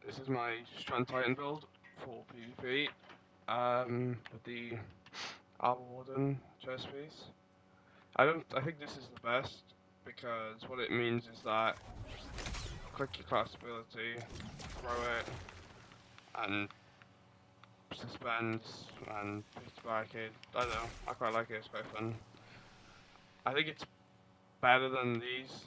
This is my Strand Titan build for PvP with the Armor Warden chest piece. I think this is the best because what it means is that click your class ability, throw it, and suspends and hit the barricade. I don't know, I quite like it, it's quite fun. I think it's better than these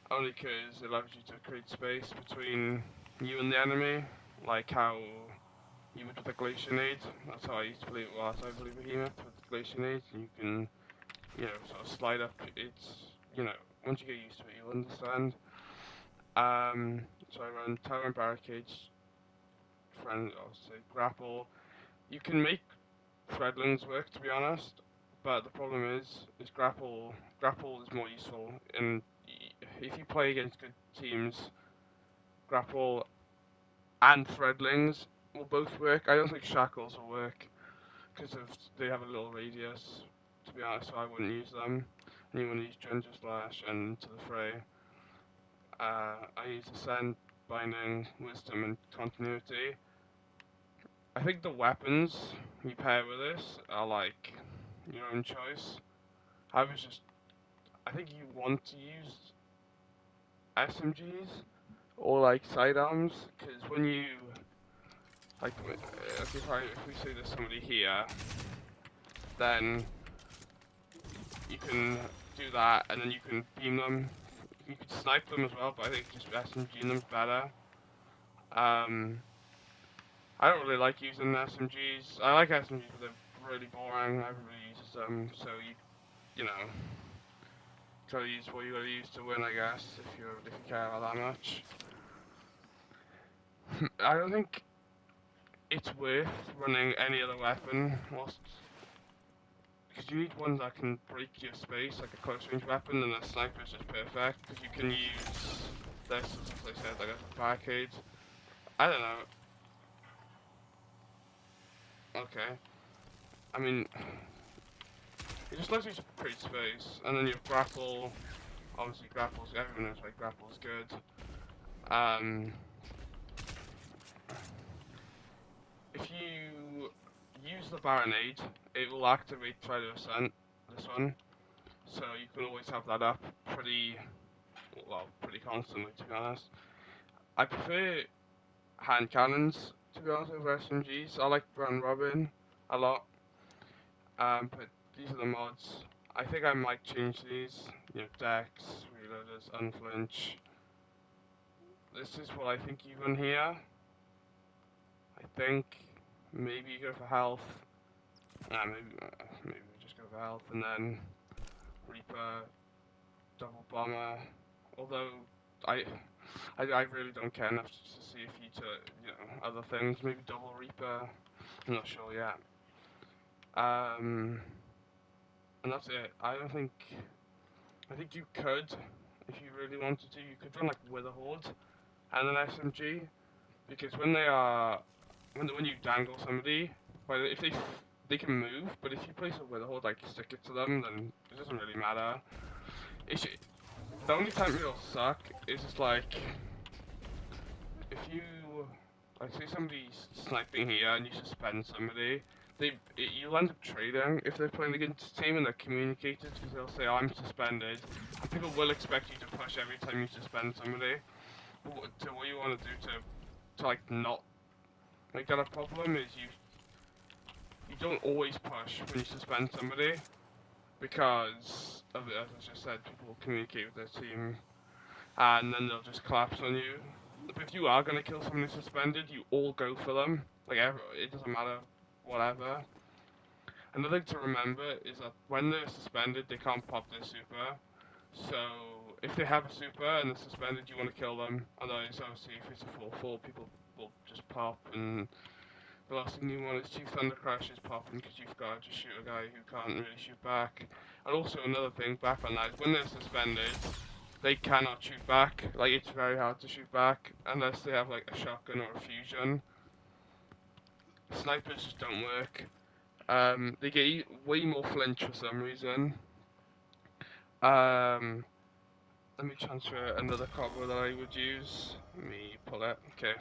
only because it allows you to create space between you and the enemy, like how you would with the Glacier Nade. That's how I used to play it last. I believe Behemoth with the Glacier Nade. You can, sort of slide up. It's, once you get used to it, you'll understand. So I run Tower and Barricades, I'll say Grapple. You can make Threadlings work, to be honest, but the problem is Grapple is more useful, and if you play against good teams, Grapple and Threadlings will both work. I don't think Shackles will work because they have a little radius. To be honest, so I wouldn't use them. And you want to use Ginger Slash and Into the Fray. I use Ascent, Binding, Wisdom, and Continuity. I think the weapons you pair with this are like your own choice. I think you want to use SMGs or like sidearms because when you like if we say there's somebody here, then you can do that and then you can beam them. You could snipe them as well, but I think just SMGing them's better. I don't really like using SMGs. I like SMGs, but they're really boring. Everybody uses them, so you know, try to use what you gotta use to win, I guess, if you care about that much. I don't think it's worth running any other weapon because you need one that can break your space, like a close range weapon, and a sniper is just perfect because you can use this, as I said, like a barricade. I don't know. Okay. I mean, it just lets you create space, and then you grapple. Obviously, everyone knows like grapple's good. If you use the Baronade, it will activate Try to Ascent, this one. So you can always have that up pretty constantly, to be honest. I prefer hand cannons, to be honest, over SMGs. I like Round Robin a lot. But these are the mods. I think I might change these. Dex, Reloaders, Unflinch. This is what I think you run here. I think maybe you go for health. Maybe we just go for health and then Reaper, double bomber. Although I really don't care enough to see if you other things. Maybe double Reaper. I'm not sure yet. And that's it. I think you could, if you really wanted to, you could run like Wither Horde and an SMG, because when you dangle somebody, well, if they can move, but if you place a Wither Horde, like stick it to them, then it doesn't really matter. The only time it'll suck is just like if you say somebody's sniping here and you suspend somebody. You'll end up trading if they're playing against a team and they're communicated because they'll say, I'm suspended, and people will expect you to push every time you suspend somebody. But what you want to do to like not make that a problem is you don't always push when you suspend somebody because as I just said, people will communicate with their team and then they'll just collapse on you. But if you are gonna kill somebody suspended, you all go for them. It doesn't matter. Whatever. Another thing to remember is that when they're suspended, they can't pop their super. So if they have a super and they're suspended, you want to kill them. Otherwise, obviously, if it's a 4-4, people will just pop. And the last thing you want is 2 Thunder Crashes popping because you've got to just shoot a guy who can't really shoot back. And also another thing back on that is when they're suspended, they cannot shoot back. Like it's very hard to shoot back unless they have like a shotgun or a fusion. Snipers just don't work. They get way more flinch for some reason. Let me transfer another combo that I would use. me pull it. Okay.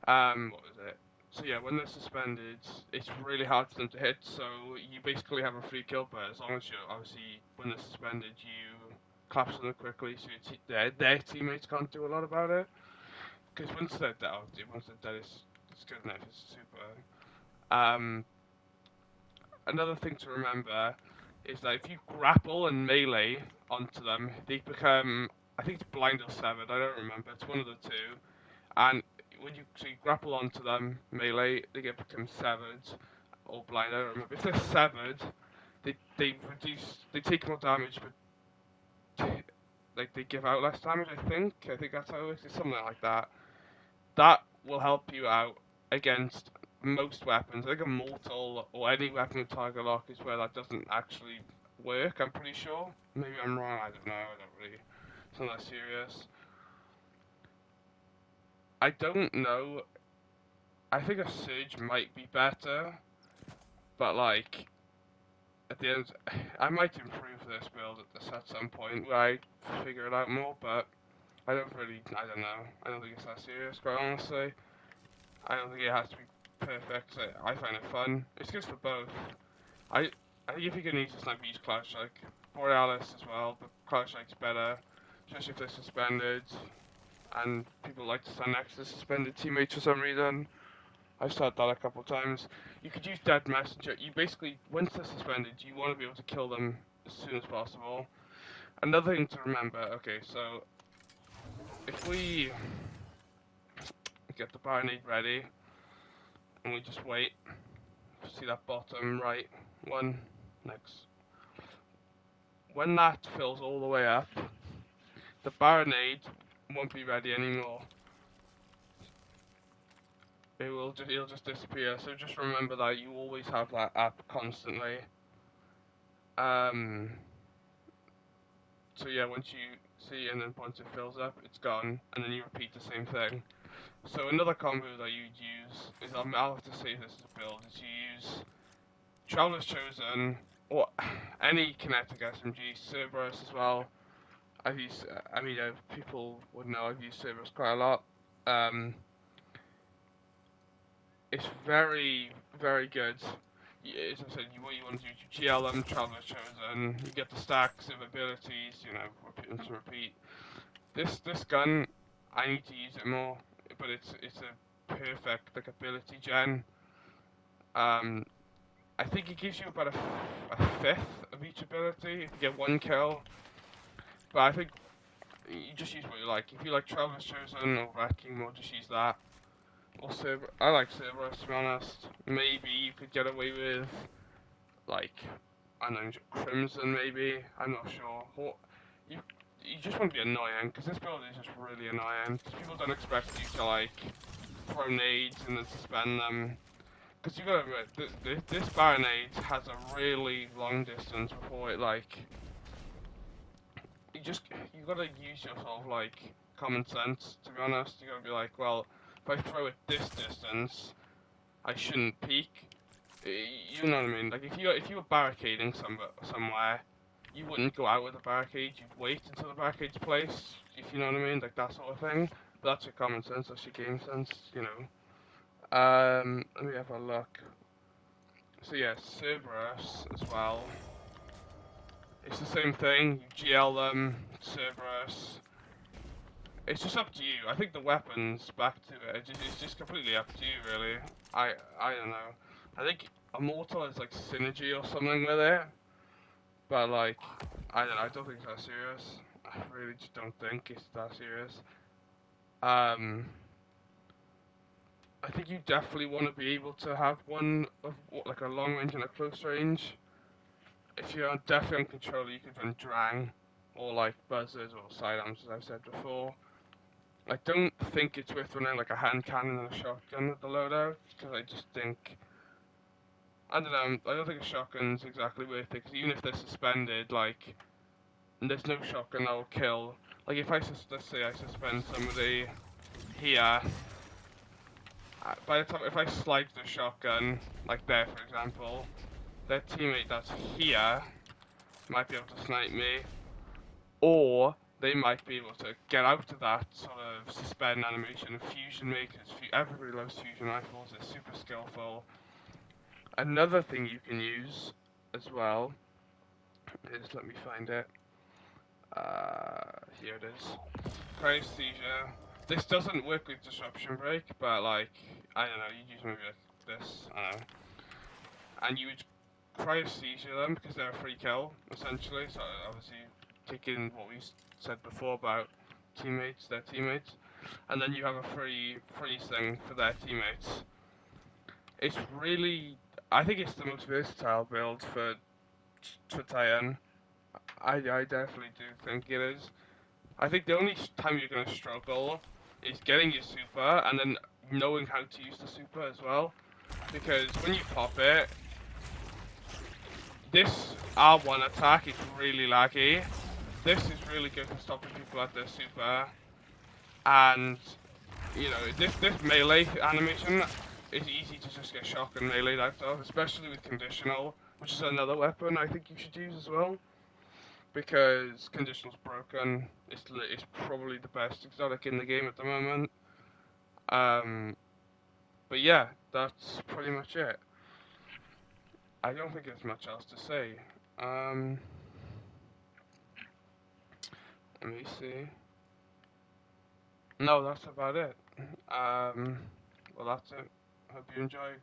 What was it? So yeah, when they're suspended, it's really hard for them to hit. So you basically have a free kill, but as long as you obviously when they're suspended, you collapse them quickly, so their teammates can't do a lot about it. Because once they're dead, it's good enough. It's super. Um, Another thing to remember is that if you grapple and melee onto them, they become, I think it's blind or severed. I don't remember. It's one of the two. And when you grapple onto them melee, they get become severed or blind. I don't remember. If they're severed, they take more damage, but like they give out less damage. I think that's how it works. It's something like that. That will help you out against most weapons. I think a mortal or any weapon with target lock is where that doesn't actually work. I'm pretty sure. Maybe I'm wrong. I don't know. I don't really. It's not that serious. I don't know. I think a surge might be better, but like at the end, I might improve this build at some point where I figure it out more. But I don't really. I don't know. I don't think it's that serious, quite honestly. I don't think it has to be perfect. I find it fun. It's good for both. I I think if you can use a sniper, use Cloud Strike. Borealis as well, but Cloud Strike's better, especially if they're suspended. And people like to stand next to suspended teammates for some reason. I've said that a couple of times. You could use Dead Messenger. You basically, once they're suspended, you want to be able to kill them as soon as possible. Another thing to remember, okay, so if we get the Baronade ready, and we just wait, see that bottom right one, next. When that fills all the way up, the Baronade won't be ready anymore. It'll just disappear. So just remember that you always have that up constantly. So yeah, once you see and then once it fills up, it's gone, and then you repeat the same thing. So another combo that you'd use is I'll have to say this as a build is you use Traveler's Chosen or any kinetic SMG, Cerberus as well. I've used, people would know I've used Cerberus quite a lot. It's very, very good. As I said, what you want to do is you GL them, Traveler's Chosen, you get the stacks of abilities, repeat. This gun, I need to use it more, but it's a perfect like ability gen. I think it gives you about a fifth of each ability if you get one kill. But I think you just use what you like. If you like Traveler's Chosen or Rat King mode, just use that. Or I like Cerberus to be honest. Maybe you could get away with like I don't know Crimson maybe. I'm not sure. Or you just want to be annoying because this build is just really annoying. People don't expect you to like throw nades and then suspend them. Because you gotta admit, this Baronade has a really long distance before it like. You gotta use your sort of like common sense. To be honest, you gotta be like, well, if I throw it this distance, I shouldn't peek. You know what I mean? Like if you were barricading somewhere, you wouldn't go out with a barricade. You'd wait until the barricade's placed. If you know what I mean, like that sort of thing. But that's your common sense. That's your game sense. You know. Let me have a look. So yeah, Cerberus as well. It's the same thing. You GL them, Cerberus. It's just up to you. I think the weapons back to it. It's just completely up to you, really. I don't know. I think Immortal is like synergy or something with it, but like I don't know. I don't think it's that serious. I really just don't think it's that serious. I think you definitely want to be able to have one of like a long range and a close range. If you're definitely on controller, you could run Drang or like buzzers or sidearms, as I've said before. I don't think it's worth running like a hand cannon and a shotgun at the loadout because I just think I don't know. I don't think a shotgun's exactly worth it because even if they're suspended, like there's no shotgun that will kill. Like if let's say I suspend somebody here, by the time if I slide the shotgun like there for example, their teammate that's here might be able to snipe me, or they might be able to get out of that sort of suspend animation. Fusion makers, everybody loves fusion rifles, they're super skillful. Another thing you can use as well is, let me find it. Here it is. Cryosthesia. This doesn't work with disruption break, but like, I don't know, you'd use maybe like this, I don't know. And you would cryosthesia them because they're a free kill, essentially. So obviously taking what we said before about their teammates, and then you have a free freeze thing for their teammates. It's really, I think it's the most versatile build for Titan. I definitely do think it is. I think the only time you're going to struggle is getting your super and then knowing how to use the super as well. Because when you pop it, this R1 attack is really laggy. This is really good for stopping people at their super. And, you know, this melee animation is easy to just get shotgun meleeed out of, especially with conditional, which is another weapon I think you should use as well. Because conditional's broken. It's probably the best exotic in the game at the moment. But yeah, that's pretty much it. I don't think there's much else to say. Let me see. No, that's about it. Well, that's it. Hope you enjoy.